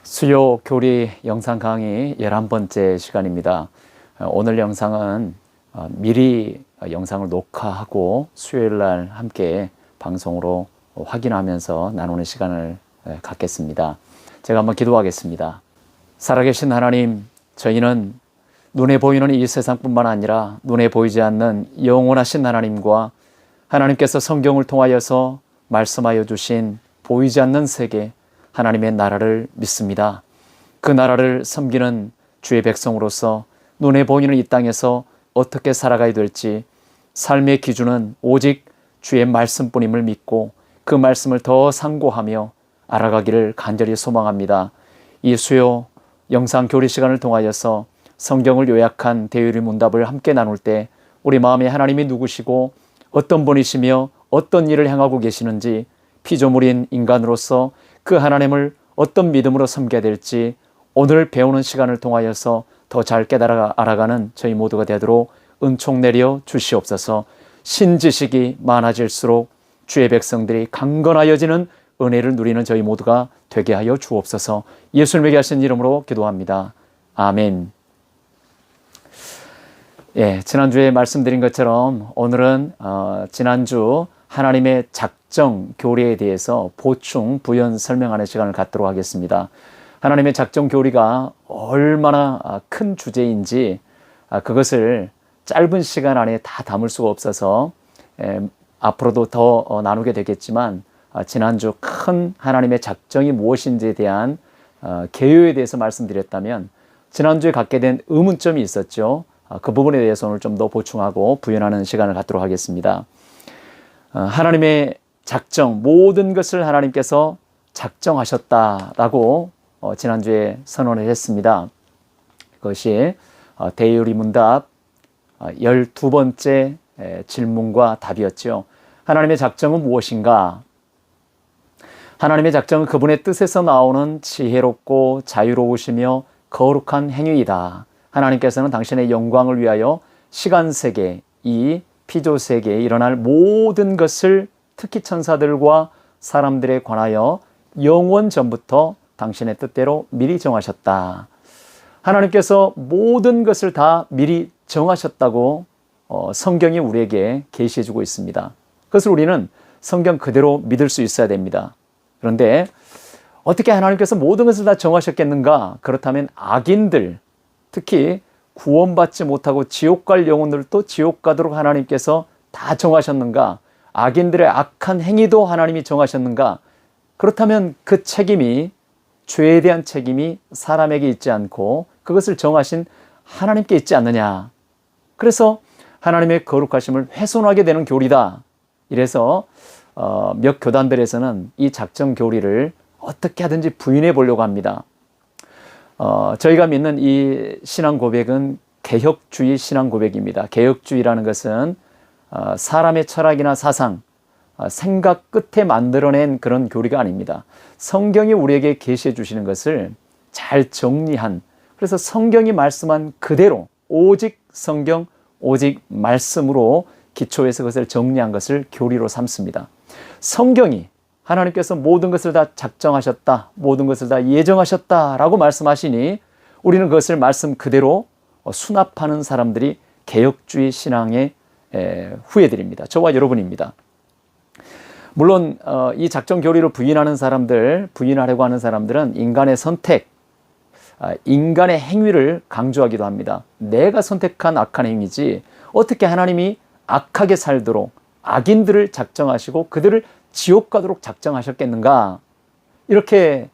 수요 교리 영상 강의 11번째 시간입니다. 오늘 영상은 미리 영상을 녹화하고 수요일 날 함께 방송으로 확인하면서 나누는 시간을 갖겠습니다. 제가 한번 기도하겠습니다. 살아계신 하나님, 저희는 눈에 보이는 이 세상뿐만 아니라 눈에 보이지 않는 영원하신 하나님과 하나님께서 성경을 통하여서 말씀하여 주신 보이지 않는 세계, 하나님의 나라를 믿습니다. 그 나라를 섬기는 주의 백성으로서 눈에 보이는 이 땅에서 어떻게 살아가야 될지 삶의 기준은 오직 주의 말씀뿐임을 믿고 그 말씀을 더 상고하며 알아가기를 간절히 소망합니다. 이 수요 영상 교리 시간을 통하여서 성경을 요약한 대유리 문답을 함께 나눌 때 우리 마음에 하나님이 누구시고 어떤 분이시며 어떤 일을 행하고 계시는지 피조물인 인간으로서 그 하나님을 어떤 믿음으로 섬겨야 될지 오늘 배우는 시간을 통하여서 더 잘 깨달아 알아가는 저희 모두가 되도록 은총 내려 주시옵소서. 신지식이 많아질수록 주의 백성들이 강건하여지는 은혜를 누리는 저희 모두가 되게 하여 주옵소서. 예수님에게 하신 이름으로 기도합니다. 아멘. 지난주에 말씀드린 것처럼 오늘은 지난주 하나님의 작정 교리에 대해서 보충 부연 설명하는 시간을 갖도록 하겠습니다. 하나님의 작정 교리가 얼마나 큰 주제인지 그것을 짧은 시간 안에 다 담을 수가 없어서 앞으로도 더 나누게 되겠지만 지난주 큰 하나님의 작정이 무엇인지에 대한 개요에 대해서 말씀드렸다면 지난주에 갖게 된 의문점이 있었죠. 그 부분에 대해서 오늘 좀 더 보충하고 부연하는 시간을 갖도록 하겠습니다. 하나님의 작정, 모든 것을 하나님께서 작정하셨다라고 지난주에 선언을 했습니다. 그것이 대유리 문답 12번째 질문과 답이었죠. 하나님의 작정은 무엇인가? 하나님의 작정은 그분의 뜻에서 나오는 지혜롭고 자유로우시며 거룩한 행위이다. 하나님께서는 당신의 영광을 위하여 시간세계, 이 피조세계에 일어날 모든 것을 특히 천사들과 사람들에 관하여 영원 전부터 당신의 뜻대로 미리 정하셨다. 하나님께서 모든 것을 다 미리 정하셨다고 성경이 우리에게 계시해주고 있습니다. 그것을 우리는 성경 그대로 믿을 수 있어야 됩니다. 그런데 어떻게 하나님께서 모든 것을 다 정하셨겠는가? 그렇다면 악인들, 특히 구원받지 못하고 지옥 갈 영혼들도 지옥 가도록 하나님께서 다 정하셨는가? 악인들의 악한 행위도 하나님이 정하셨는가? 그렇다면 그 책임이, 죄에 대한 책임이 사람에게 있지 않고 그것을 정하신 하나님께 있지 않느냐? 그래서 하나님의 거룩하심을 훼손하게 되는 교리다. 이래서 몇 교단들에서는 이 작정 교리를 어떻게 하든지 부인해 보려고 합니다. 저희가 믿는 이 신앙 고백은 개혁주의 신앙 고백입니다. 개혁주의라는 것은 사람의 철학이나 사상, 생각 끝에 만들어낸 그런 교리가 아닙니다. 성경이 우리에게 계시해 주시는 것을 잘 정리한, 그래서 성경이 말씀한 그대로 오직 성경, 오직 말씀으로 기초해서 그것을 정리한 것을 교리로 삼습니다. 성경이 하나님께서 모든 것을 다 작정하셨다, 모든 것을 다 예정하셨다라고 말씀하시니 우리는 그것을 말씀 그대로 수납하는 사람들이 개혁주의 신앙의 후예들입니다. 저와 여러분입니다. 물론 이 작정 교리를 부인하는 사람들, 부인하려고 하는 사람들은 인간의 선택, 인간의 행위를 강조하기도 합니다. 내가 선택한 악한 행위지 어떻게 하나님이 악하게 살도록 악인들을 작정하시고 그들을 지옥 가도록 작정하셨겠는가? 이렇게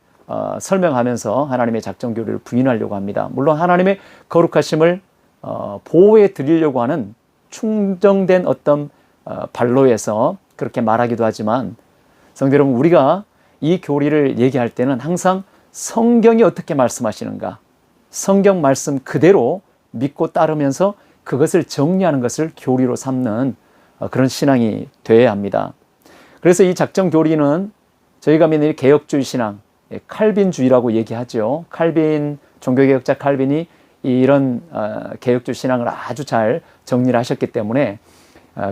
설명하면서 하나님의 작정 교리를 부인하려고 합니다. 물론 하나님의 거룩하심을 보호해 드리려고 하는 충정된 어떤 발로에서 그렇게 말하기도 하지만 성도 여러분, 우리가 이 교리를 얘기할 때는 항상 성경이 어떻게 말씀하시는가? 성경 말씀 그대로 믿고 따르면서 그것을 정리하는 것을 교리로 삼는 그런 신앙이 되어야 합니다. 그래서 이 작정 교리는 저희가 믿는 개혁주의 신앙, 칼빈주의라고 얘기하죠. 칼빈, 종교개혁자 칼빈이 이런 개혁주의 신앙을 아주 잘 정리를 하셨기 때문에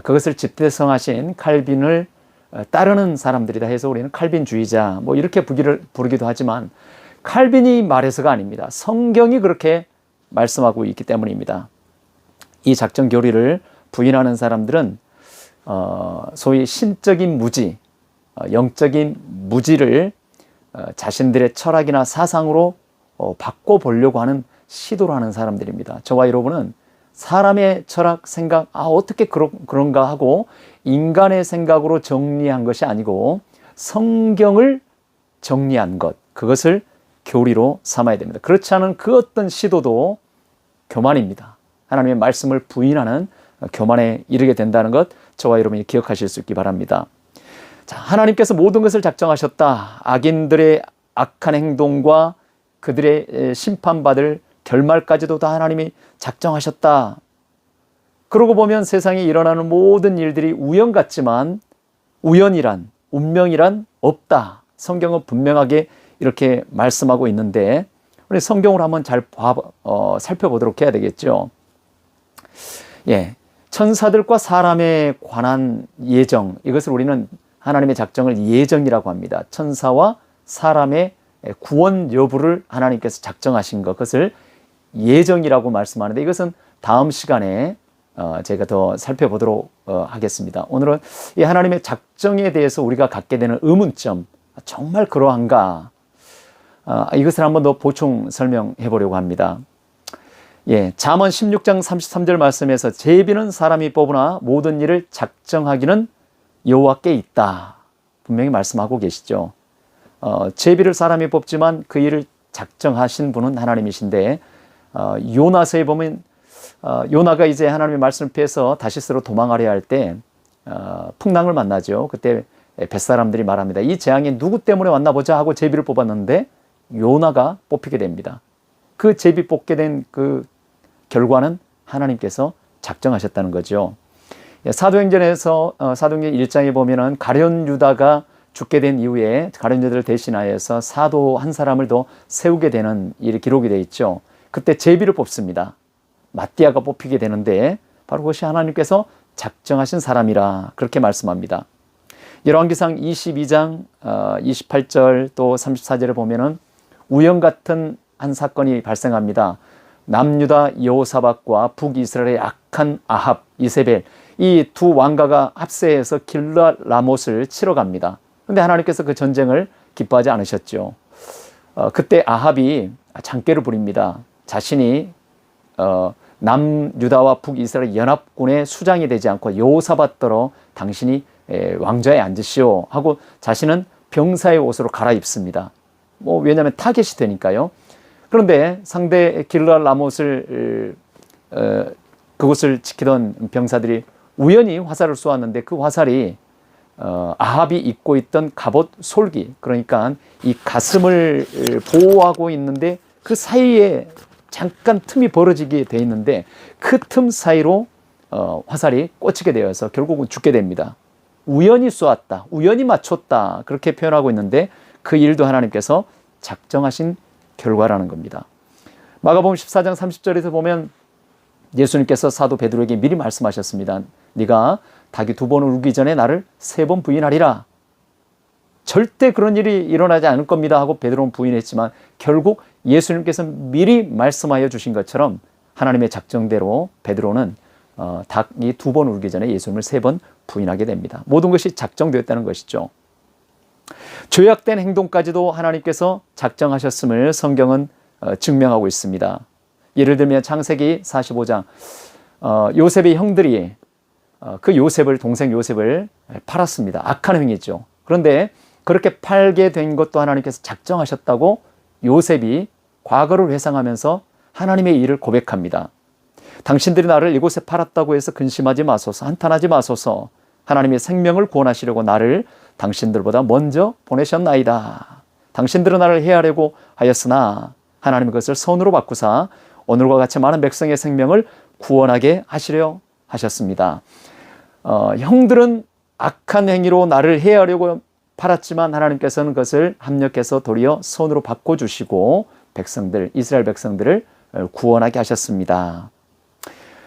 그것을 집대성하신 칼빈을 따르는 사람들이다 해서 우리는 칼빈주의자 뭐 이렇게 부르기도 하지만 칼빈이 말해서가 아닙니다. 성경이 그렇게 말씀하고 있기 때문입니다. 이 작정 교리를 부인하는 사람들은 소위 신적인 무지, 영적인 무지를 자신들의 철학이나 사상으로 바꿔보려고 하는 시도를 하는 사람들입니다. 저와 여러분은 사람의 철학, 생각, 어떻게 그런가 하고 인간의 생각으로 정리한 것이 아니고 성경을 정리한 것, 그것을 교리로 삼아야 됩니다. 그렇지 않은 그 어떤 시도도 교만입니다. 하나님의 말씀을 부인하는 교만에 이르게 된다는 것, 저와 여러분이 기억하실 수 있기 바랍니다. 자, 하나님께서 모든 것을 작정하셨다. 악인들의 악한 행동과 그들의 심판받을 결말까지도 다 하나님이 작정하셨다. 그러고 보면 세상에 일어나는 모든 일들이 우연 같지만 우연이란, 운명이란 없다. 성경은 분명하게 이렇게 말씀하고 있는데 우리 성경을 한번 잘 살펴보도록 해야 되겠죠. 예, 천사들과 사람에 관한 예정, 이것을 우리는 하나님의 작정을 예정이라고 합니다. 천사와 사람의 구원 여부를 하나님께서 작정하신 것, 그것을 예정이라고 말씀하는데 이것은 다음 시간에 제가 더 살펴보도록 하겠습니다. 오늘은 이 하나님의 작정에 대해서 우리가 갖게 되는 의문점, 정말 그러한가? 이것을 한번 더 보충 설명해 보려고 합니다. 예, 잠언 16장 33절 말씀에서 제비는 사람이 뽑으나 모든 일을 작정하기는 여호와께 있다. 분명히 말씀하고 계시죠. 제비를 사람이 뽑지만 그 일을 작정하신 분은 하나님이신데 요나서에 보면 요나가 이제 하나님의 말씀을 피해서 다시스로 도망하려 할 때 풍랑을 만나죠. 그때 뱃사람들이 말합니다. 이 재앙이 누구 때문에 왔나 보자 하고 제비를 뽑았는데 요나가 뽑히게 됩니다. 그 제비 뽑게 된 그 결과는 하나님께서 작정하셨다는 거죠. 사도행전에서 사도행전 1장에 보면은 가룟 유다가 죽게 된 이후에 가룟 유다를 대신하여서 사도 한 사람을 더 세우게 되는 일이 기록이 되어 있죠. 그때 제비를 뽑습니다. 마띠아가 뽑히게 되는데 바로 그것이 하나님께서 작정하신 사람이라 그렇게 말씀합니다. 열왕기상 22장 28절 또 34절에 보면은 우연 같은 한 사건이 발생합니다. 남유다 여호사밧과 북이스라엘의 악한 아합, 이세벨, 이 두 왕가가 합세해서 길르앗 라못을 치러 갑니다. 그런데 하나님께서 그 전쟁을 기뻐하지 않으셨죠. 그때 아합이 장꾀를 부립니다. 자신이 남유다와 북이스라엘 연합군의 수장이 되지 않고 여호사밧더러 당신이 왕좌에 앉으시오 하고 자신은 병사의 옷으로 갈아입습니다. 왜냐하면 타겟이 되니까요. 그런데 상대 길르앗 라못을 그곳을 지키던 병사들이 우연히 화살을 쏘았는데 그 화살이 아합이 입고 있던 갑옷 솔기, 그러니까 이 가슴을 보호하고 있는데 그 사이에 잠깐 틈이 벌어지게 돼 있는데 그 틈 사이로 화살이 꽂히게 되어서 결국은 죽게 됩니다. 우연히 쏘았다, 우연히 맞췄다, 그렇게 표현하고 있는데 그 일도 하나님께서 작정하신 결과라는 겁니다. 마가복음 14장 30절에서 보면 예수님께서 사도 베드로에게 미리 말씀하셨습니다. 네가 닭이 2번 울기 전에 나를 3번 부인하리라. 절대 그런 일이 일어나지 않을 겁니다 하고 베드로는 부인했지만 결국 예수님께서 미리 말씀하여 주신 것처럼 하나님의 작정대로 베드로는 닭이 2번 울기 전에 예수님을 3번 부인하게 됩니다. 모든 것이 작정되었다는 것이죠. 죄악된 행동까지도 하나님께서 작정하셨음을 성경은 증명하고 있습니다. 예를 들면 창세기 45장 요셉의 형들이 그 동생 요셉을 팔았습니다. 악한 행위죠. 그런데 그렇게 팔게 된 것도 하나님께서 작정하셨다고 요셉이 과거를 회상하면서 하나님의 일을 고백합니다. 당신들이 나를 이곳에 팔았다고 해서 근심하지 마소서, 한탄하지 마소서. 하나님의 생명을 구원하시려고 나를 당신들보다 먼저 보내셨나이다. 당신들은 나를 해하려고 하였으나 하나님은 그것을 선으로 바꾸사 오늘과 같이 많은 백성의 생명을 구원하게 하시려 하셨습니다. 형들은 악한 행위로 나를 해하려고 팔았지만 하나님께서는 그것을 합력해서 도리어 선으로 바꿔주시고 이스라엘 백성들을 구원하게 하셨습니다.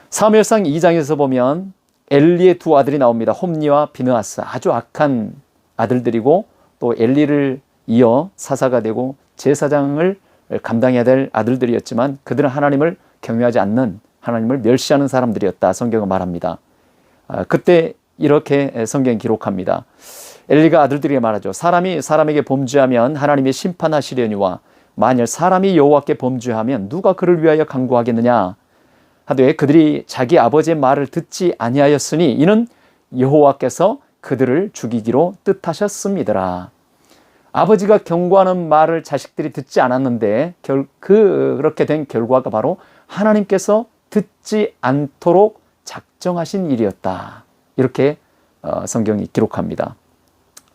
사무엘상 2장에서 보면 엘리의 2 아들이 나옵니다. 홈니와 비느하스, 아주 악한 아들들이고 또 엘리를 이어 사사가 되고 제사장을 감당해야 될 아들들이었지만 그들은 하나님을 경외하지 않는, 하나님을 멸시하는 사람들이었다, 성경은 말합니다. 그때 이렇게 성경이 기록합니다. 엘리가 아들들에게 말하죠. 사람이 사람에게 범죄하면 하나님이 심판하시려니와 만일 사람이 여호와께 범죄하면 누가 그를 위하여 간구하겠느냐 하되 그들이 자기 아버지의 말을 듣지 아니하였으니 이는 여호와께서 그들을 죽이기로 뜻하셨음이더라. 아버지가 경고하는 말을 자식들이 듣지 않았는데 그렇게 된 결과가 바로 하나님께서 듣지 않도록 작정하신 일이었다. 이렇게 성경이 기록합니다.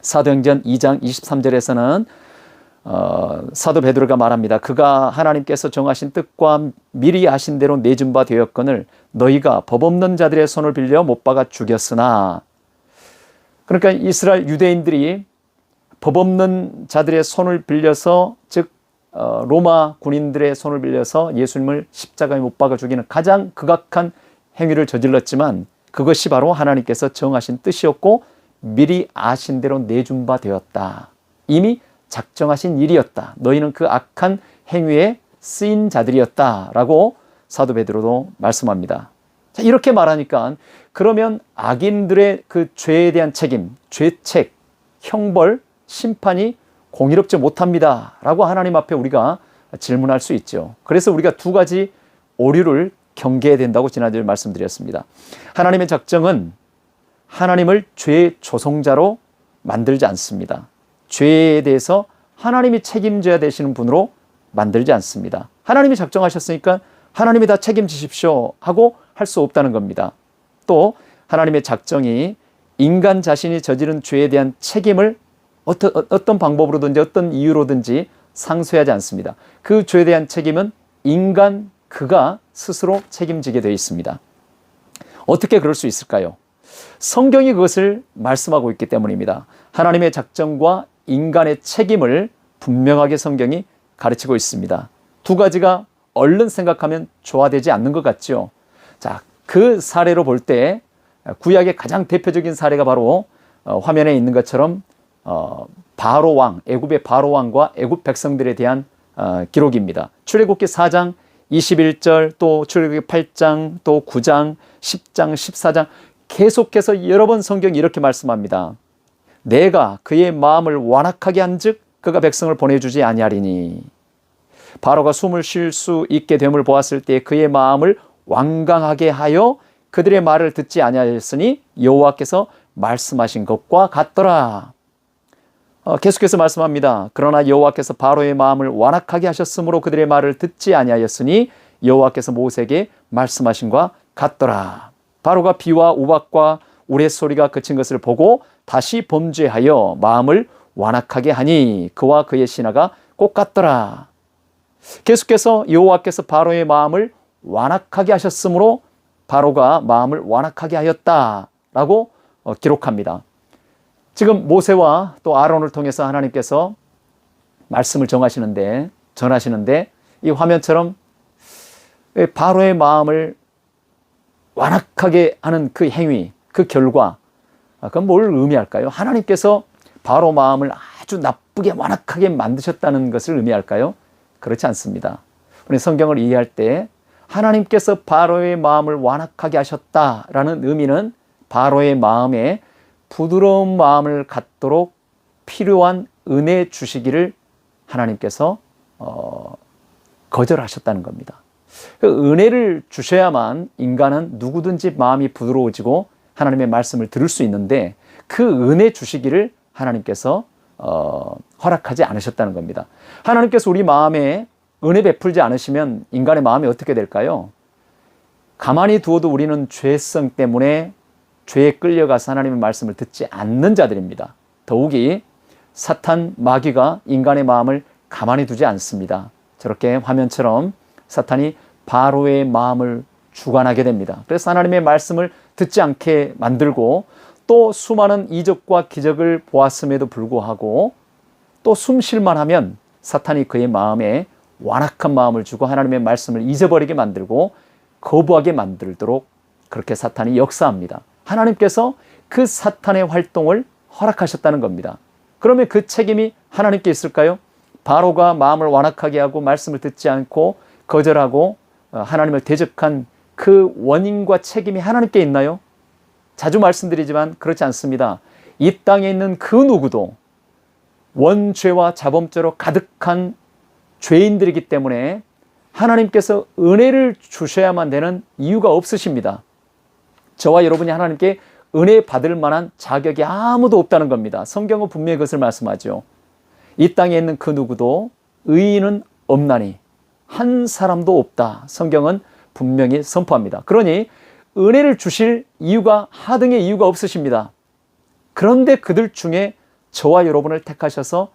사도행전 2장 23절에서는 사도 베드로가 말합니다. 그가 하나님께서 정하신 뜻과 미리 아신 대로 내준 바 되었거늘 너희가 법 없는 자들의 손을 빌려 못 박아 죽였으나, 그러니까 이스라엘 유대인들이 법 없는 자들의 손을 빌려서, 즉 로마 군인들의 손을 빌려서 예수님을 십자가에 못 박아 죽이는 가장 극악한 행위를 저질렀지만 그것이 바로 하나님께서 정하신 뜻이었고 미리 아신 대로 내준 바 되었다. 이미 작정하신 일이었다. 너희는 그 악한 행위에 쓰인 자들이었다 라고 사도 베드로도 말씀합니다. 자, 이렇게 말하니까 그러면 악인들의 그 죄에 대한 책임, 죄책, 형벌, 심판이 공의롭지 못합니다 라고 하나님 앞에 우리가 질문할 수 있죠. 그래서 우리가 두 가지 오류를 경계해야 된다고 지난주에 말씀드렸습니다. 하나님의 작정은 하나님을 죄의 조성자로 만들지 않습니다. 죄에 대해서 하나님이 책임져야 되시는 분으로 만들지 않습니다. 하나님이 작정하셨으니까 하나님이 다 책임지십시오 하고 할 수 없다는 겁니다. 또 하나님의 작정이 인간 자신이 저지른 죄에 대한 책임을 어떤 방법으로든지 어떤 이유로든지 상쇄하지 않습니다. 그 죄에 대한 책임은 인간 그가 스스로 책임지게 되어 있습니다. 어떻게 그럴 수 있을까요? 성경이 그것을 말씀하고 있기 때문입니다. 하나님의 작정과 인간의 책임을 분명하게 성경이 가르치고 있습니다. 두 가지가 얼른 생각하면 조화되지 않는 것 같죠. 자, 그 사례로 볼 때 구약의 가장 대표적인 사례가 바로 화면에 있는 것처럼 바로 왕, 애굽의 바로 왕과 애굽 백성들에 대한 기록입니다. 출애굽기 4장 21절, 또 출애굽기 8장, 또 9장, 10장, 14장 계속해서 여러 번 성경이 이렇게 말씀합니다. 내가 그의 마음을 완악하게 한즉 그가 백성을 보내주지 아니하리니 바로가 숨을 쉴 수 있게 됨을 보았을 때 그의 마음을 완강하게 하여 그들의 말을 듣지 아니하였으니 여호와께서 말씀하신 것과 같더라. 계속해서 말씀합니다. 그러나 여호와께서 바로의 마음을 완악하게 하셨으므로 그들의 말을 듣지 아니하였으니 여호와께서 모세에게 말씀하신과 같더라. 바로가 비와 우박과 우레소리가 그친 것을 보고 다시 범죄하여 마음을 완악하게 하니 그와 그의 신하가 꼭 같더라. 계속해서 여호와께서 바로의 마음을 완악하게 하셨으므로 바로가 마음을 완악하게 하였다라고 기록합니다. 지금 모세와 또 아론을 통해서 하나님께서 말씀을 전하시는데 이 화면처럼 바로의 마음을 완악하게 하는 그 행위, 그 결과, 그건 뭘 의미할까요? 하나님께서 바로 마음을 아주 나쁘게 완악하게 만드셨다는 것을 의미할까요? 그렇지 않습니다. 우리 성경을 이해할 때 하나님께서 바로의 마음을 완악하게 하셨다라는 의미는 바로의 마음에 부드러운 마음을 갖도록 필요한 은혜 주시기를 하나님께서 거절하셨다는 겁니다. 그 은혜를 주셔야만 인간은 누구든지 마음이 부드러워지고 하나님의 말씀을 들을 수 있는데 그 은혜 주시기를 하나님께서 허락하지 않으셨다는 겁니다. 하나님께서 우리 마음에 은혜 베풀지 않으시면 인간의 마음이 어떻게 될까요? 가만히 두어도 우리는 죄성 때문에 죄에 끌려가서 하나님의 말씀을 듣지 않는 자들입니다. 더욱이 사탄 마귀가 인간의 마음을 가만히 두지 않습니다. 저렇게 화면처럼 사탄이 바로의 마음을 주관하게 됩니다. 그래서 하나님의 말씀을 듣지 않게 만들고 또 수많은 이적과 기적을 보았음에도 불구하고 또 숨 쉴만 하면 사탄이 그의 마음에 완악한 마음을 주고 하나님의 말씀을 잊어버리게 만들고 거부하게 만들도록 그렇게 사탄이 역사합니다. 하나님께서 그 사탄의 활동을 허락하셨다는 겁니다. 그러면 그 책임이 하나님께 있을까요? 바로가 마음을 완악하게 하고 말씀을 듣지 않고 거절하고 하나님을 대적한 그 원인과 책임이 하나님께 있나요? 자주 말씀드리지만 그렇지 않습니다. 이 땅에 있는 그 누구도 원죄와 자범죄로 가득한 죄인들이기 때문에 하나님께서 은혜를 주셔야만 되는 이유가 없으십니다. 저와 여러분이 하나님께 은혜 받을 만한 자격이 아무도 없다는 겁니다. 성경은 분명히 그것을 말씀하죠. 이 땅에 있는 그 누구도 의인은 없나니 한 사람도 없다. 성경은 분명히 선포합니다. 그러니 은혜를 주실 이유가 하등의 이유가 없으십니다. 그런데 그들 중에 저와 여러분을 택하셔서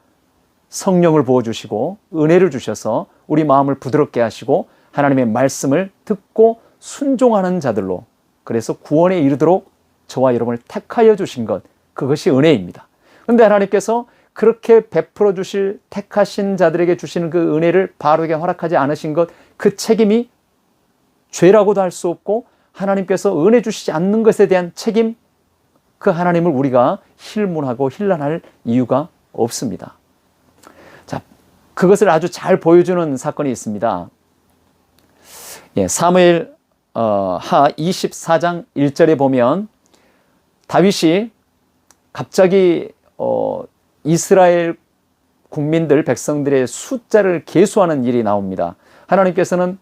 성령을 부어주시고 은혜를 주셔서 우리 마음을 부드럽게 하시고 하나님의 말씀을 듣고 순종하는 자들로, 그래서 구원에 이르도록 저와 여러분을 택하여 주신 것, 그것이 은혜입니다. 그런데 하나님께서 그렇게 베풀어 주실 택하신 자들에게 주시는 그 은혜를 바르게 허락하지 않으신 것, 그 책임이 죄라고도 할 수 없고 하나님께서 은혜 주시지 않는 것에 대한 책임, 그 하나님을 우리가 힐문하고 힐난할 이유가 없습니다. 자, 그것을 아주 잘 보여주는 사건이 있습니다. 사무엘 하 24장 1절에 보면 다윗이 갑자기 이스라엘 국민들, 백성들의 숫자를 계수하는 일이 나옵니다. 하나님께서는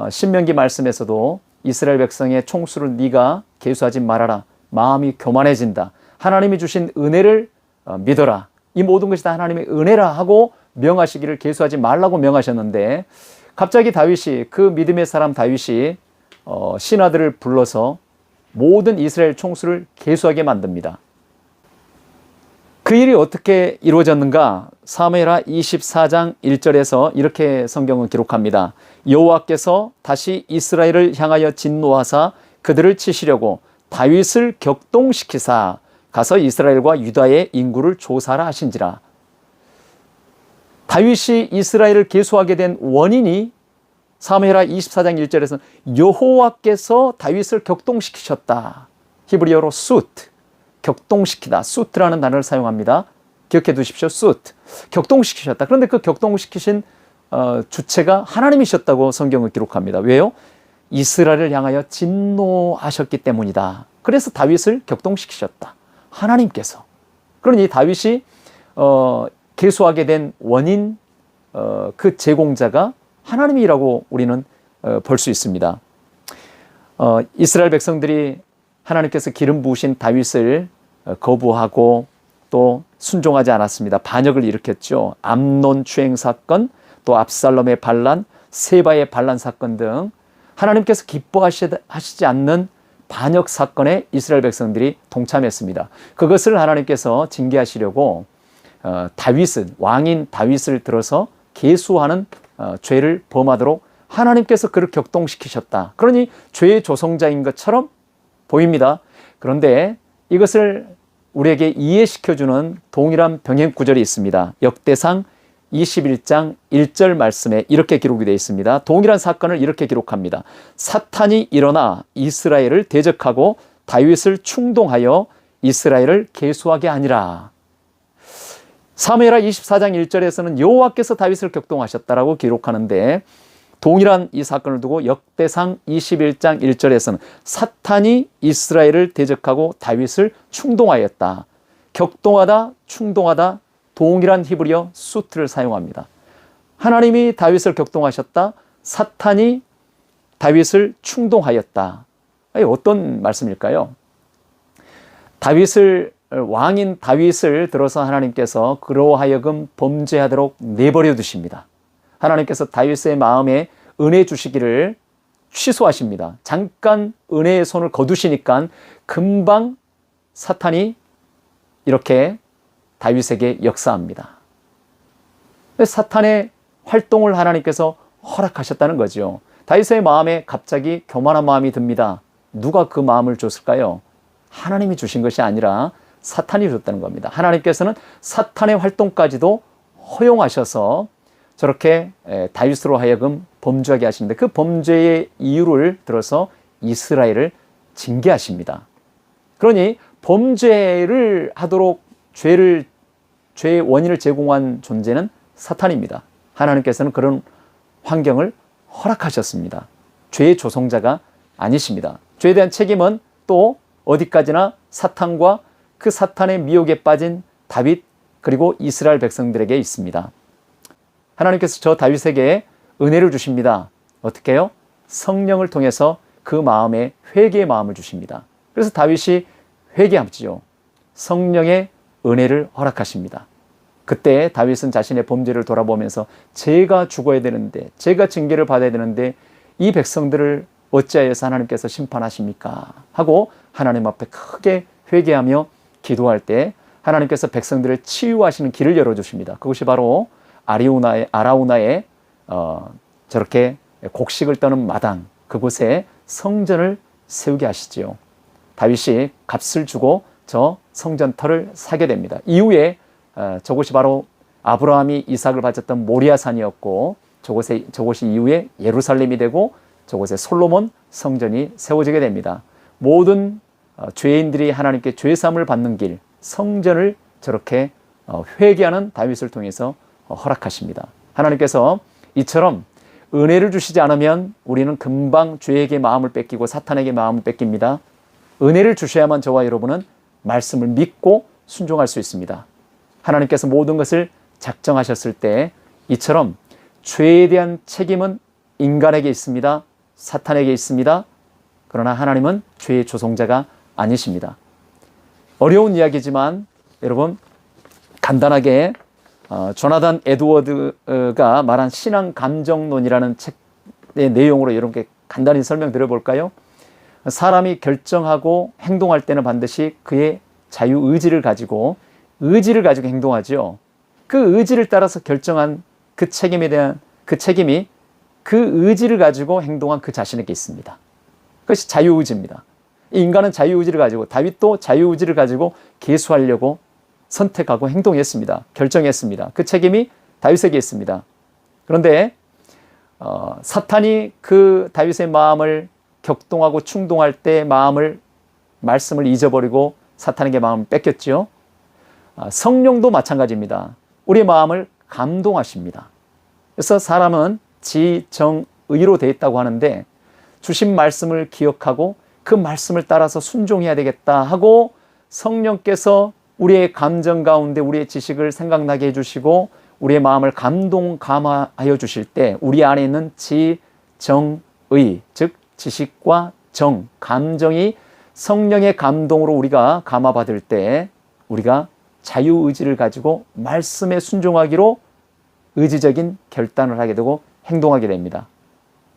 신명기 말씀에서도 이스라엘 백성의 총수를 네가 계수하지 말아라. 마음이 교만해진다. 하나님이 주신 은혜를 믿어라. 이 모든 것이 다 하나님의 은혜라 하고 명하시기를 계수하지 말라고 명하셨는데, 갑자기 다윗이, 그 믿음의 사람 다윗이 신하들을 불러서 모든 이스라엘 총수를 계수하게 만듭니다. 그 일이 어떻게 이루어졌는가? 사무엘하 24장 1절에서 이렇게 성경은 기록합니다. 여호와께서 다시 이스라엘을 향하여 진노하사 그들을 치시려고 다윗을 격동시키사 가서 이스라엘과 유다의 인구를 조사하라 하신지라. 다윗이 이스라엘을 계수하게 된 원인이 사무엘하 24장 1절에서 여호와께서 다윗을 격동시키셨다. 히브리어로 수트, 격동시키다. 수트라는 단어를 사용합니다. 기억해 두십시오. 수트, 격동시키셨다. 그런데 그 격동시키신 주체가 하나님이셨다고 성경은 기록합니다. 왜요? 이스라엘을 향하여 진노하셨기 때문이다. 그래서 다윗을 격동시키셨다. 하나님께서. 그러니 다윗이 계수하게 된 원인, 그 제공자가 하나님이라고 우리는 볼 수 있습니다. 이스라엘 백성들이 하나님께서 기름 부으신 다윗을 거부하고 또 순종하지 않았습니다. 반역을 일으켰죠. 암논 추행 사건, 또 압살롬의 반란, 세바의 반란 사건 등 하나님께서 기뻐하시지 않는 반역 사건에 이스라엘 백성들이 동참했습니다. 그것을 하나님께서 징계하시려고 다윗은, 왕인 다윗을 들어서 계수하는 죄를 범하도록 하나님께서 그를 격동시키셨다. 그러니 죄의 조성자인 것처럼 보입니다. 그런데 이것을 우리에게 이해시켜주는 동일한 병행 구절이 있습니다. 역대상 21장 1절 말씀에 이렇게 기록이 되어 있습니다. 동일한 사건을 이렇게 기록합니다. 사탄이 일어나 이스라엘을 대적하고 다윗을 충동하여 이스라엘을 계수하게 하니라. 사무엘하 24장 1절에서는 여호와께서 다윗을 격동하셨다라고 기록하는데, 동일한 이 사건을 두고 역대상 21장 1절에서는 사탄이 이스라엘을 대적하고 다윗을 충동하였다. 격동하다, 충동하다, 동일한 히브리어 수트를 사용합니다. 하나님이 다윗을 격동하셨다. 사탄이 다윗을 충동하였다. 어떤 말씀일까요? 왕인 다윗을 들어서 하나님께서 그로 하여금 범죄하도록 내버려 두십니다. 하나님께서 다윗의 마음에 은혜 주시기를 취소하십니다. 잠깐 은혜의 손을 거두시니까 금방 사탄이 이렇게 다윗에게 역사합니다. 사탄의 활동을 하나님께서 허락하셨다는 거죠. 다윗의 마음에 갑자기 교만한 마음이 듭니다. 누가 그 마음을 줬을까요? 하나님이 주신 것이 아니라 사탄이 줬다는 겁니다. 하나님께서는 사탄의 활동까지도 허용하셔서 저렇게 다윗으로 하여금 범죄하게 하시는데, 그 범죄의 이유를 들어서 이스라엘을 징계하십니다. 그러니 범죄를 하도록 죄의 원인을 제공한 존재는 사탄입니다. 하나님께서는 그런 환경을 허락하셨습니다. 죄의 조성자가 아니십니다. 죄에 대한 책임은 또 어디까지나 사탄과 그 사탄의 미혹에 빠진 다윗 그리고 이스라엘 백성들에게 있습니다. 하나님께서 저 다윗에게 은혜를 주십니다. 어떻게 해요? 성령을 통해서 그 마음에 회개의 마음을 주십니다. 그래서 다윗이 회개하지요. 성령의 은혜를 허락하십니다. 그때 다윗은 자신의 범죄를 돌아보면서 제가 죽어야 되는데, 제가 징계를 받아야 되는데 이 백성들을 어찌하여서 하나님께서 심판하십니까? 하고 하나님 앞에 크게 회개하며 기도할 때 하나님께서 백성들을 치유하시는 길을 열어주십니다. 그것이 바로 아라우나의 저렇게 곡식을 떠는 마당, 그곳에 성전을 세우게 하시지요. 다윗이 값을 주고 저 성전터를 사게 됩니다. 이후에 저곳이 바로 아브라함이 이삭을 바쳤던 모리아산이었고 저곳이 이후에 예루살렘이 되고 저곳에 솔로몬 성전이 세워지게 됩니다. 모든 죄인들이 하나님께 죄사함을 받는 길, 성전을 저렇게 회개하는 다윗을 통해서 허락하십니다. 하나님께서 이처럼 은혜를 주시지 않으면 우리는 금방 죄에게 마음을 뺏기고 사탄에게 마음을 뺏깁니다. 은혜를 주셔야만 저와 여러분은 말씀을 믿고 순종할 수 있습니다. 하나님께서 모든 것을 작정하셨을 때 이처럼 죄에 대한 책임은 인간에게 있습니다. 사탄에게 있습니다. 그러나 하나님은 죄의 조성자가 아니십니다. 어려운 이야기지만 여러분 간단하게 조나단 에드워드가 말한 신앙 감정론이라는 책의 내용으로 여러분께 간단히 설명드려 볼까요? 사람이 결정하고 행동할 때는 반드시 그의 자유의지를 가지고 행동하죠. 그 의지를 따라서 결정한 그 책임에 대한 그 책임이 그 의지를 가지고 행동한 그 자신에게 있습니다. 그것이 자유의지입니다. 인간은 자유의지를 가지고 다윗도 자유의지를 가지고 계수하려고 선택하고 행동했습니다. 결정했습니다. 그 책임이 다윗에게 있습니다. 그런데 사탄이 그 다윗의 마음을 격동하고 충동할 때 말씀을 잊어버리고 사탄에게 마음을 뺏겼죠. 성령도 마찬가지입니다. 우리의 마음을 감동하십니다. 그래서 사람은 지정의로 되어 있다고 하는데 주신 말씀을 기억하고 그 말씀을 따라서 순종해야 되겠다 하고 성령께서 우리의 감정 가운데 우리의 지식을 생각나게 해주시고 우리의 마음을 감화하여 주실 때 우리 안에 있는 지정의, 즉 지식과 감정이 성령의 감동으로 우리가 감화받을 때 우리가 자유의지를 가지고 말씀에 순종하기로 의지적인 결단을 하게 되고 행동하게 됩니다.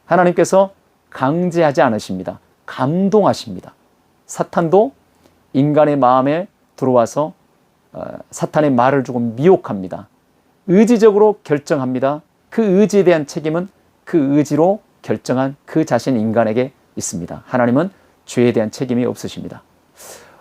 하나님께서 강제하지 않으십니다. 감동하십니다. 사탄도 인간의 마음에 들어와서 사탄의 말을 주고 미혹합니다. 의지적으로 결정합니다. 그 의지에 대한 책임은 그 의지로 결정한 그 자신 인간에게 있습니다. 하나님은 죄에 대한 책임이 없으십니다.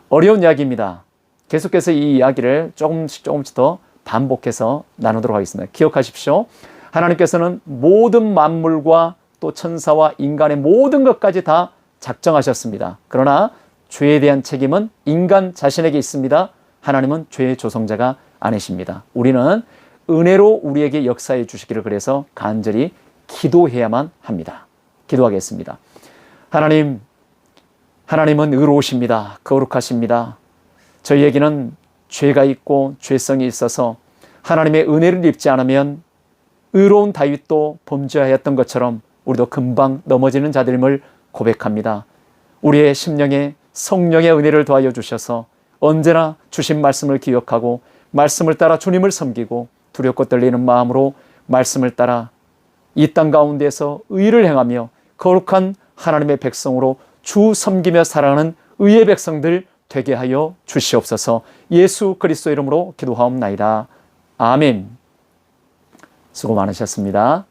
어려운 이야기입니다. 계속해서 이 이야기를 조금씩 더 반복해서 나누도록 하겠습니다. 기억하십시오. 하나님께서는 모든 만물과 또 천사와 인간의 모든 것까지 다 작정하셨습니다. 그러나 죄에 대한 책임은 인간 자신에게 있습니다. 하나님은 죄의 조성자가 아니십니다. 우리는 은혜로 우리에게 역사해 주시기를 그래서 간절히 기도해야만 합니다. 기도하겠습니다. 하나님은 의로우십니다. 거룩하십니다. 저희에게는 죄가 있고 죄성이 있어서 하나님의 은혜를 입지 않으면 의로운 다윗도 범죄하였던 것처럼 우리도 금방 넘어지는 자들임을 고백합니다. 우리의 심령에 성령의 은혜를 더하여 주셔서 언제나 주신 말씀을 기억하고 말씀을 따라 주님을 섬기고 두렵고 떨리는 마음으로 말씀을 따라 이 땅 가운데서 의를 행하며 거룩한 하나님의 백성으로 주 섬기며 살아가는 의의 백성들 되게 하여 주시옵소서. 예수 그리스도 이름으로 기도하옵나이다. 아멘. 수고 많으셨습니다.